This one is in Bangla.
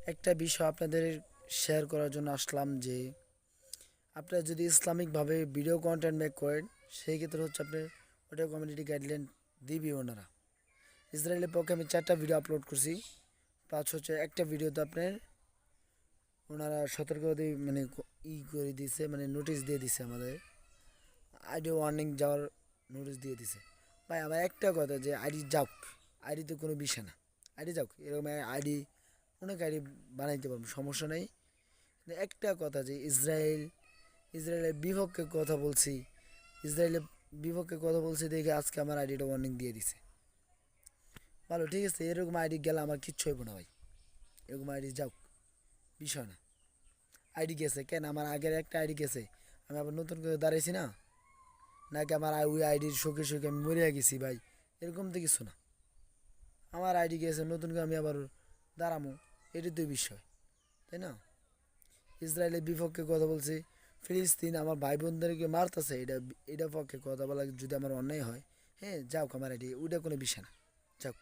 একটা বিষয় আপনাদের শেয়ার করার জন্য আসলাম যে আপনারা যদি ইসলামিকভাবে ভিডিও কন্টেন্ট মেক করেন সেই ক্ষেত্রে হচ্ছে আপনার ওটা কমিউনিটি গাইডলাইন দিবি ওনারা। ইসরায়েলের পক্ষে আমি 4টা ভিডিও আপলোড করছি, প্লাস হচ্ছে একটা ভিডিওতে আপনার ওনারা সতর্ক দিয়ে মানে করে দিছে, মানে নোটিশ দিয়ে দিছে, আমাদের আইডি ওয়ার্নিং যাওয়ার নোটিশ দিয়ে দিছে। ভাই আমার একটা কথা যে আইডি যাওক, আইডি তো কোনো বিষয় না, আইডি যাওক, এরকম আইডি অনেক আইডি বানাইতে পারবো, সমস্যা নেই। কিন্তু একটা কথা যে ইসরায়েলের বিপক্ষে কথা বলছি, ইসরায়েলের বিপক্ষে কথা বলছি দেখে আজকে আমার আইডিটা ওয়ার্নিং দিয়ে দিছে। ভালো, ঠিক আছে, এরকম আইডি গেলে আমার কিচ্ছু হইব না ভাই, এরকম আইডি যাওক, বিষয় না। আইডি গেছে কেন, আমার আগের একটা আইডি গেছে, আমি আবার নতুন করে দাঁড়াইছি না, নাকি আমার ওই আইডির শোকে শোকে আমি মরিয়া গেছি ভাই, এরকম তো কিছু না। আমার আইডি গেছে, নতুন করে আমি আবার দাঁড়ামো, এটাই তো বিষয়, তাই না? ইসরায়েলের বিপক্ষে কথা বলছি, ফিলিস্তিন আমার ভাই বোনদেরকে মারতেছে, এটা পক্ষে কথা বলা যদি আমার অন্যায় হয়, হ্যাঁ যাওক, আমার আইডি ওইটা কোনো বিষয় না, যাওক।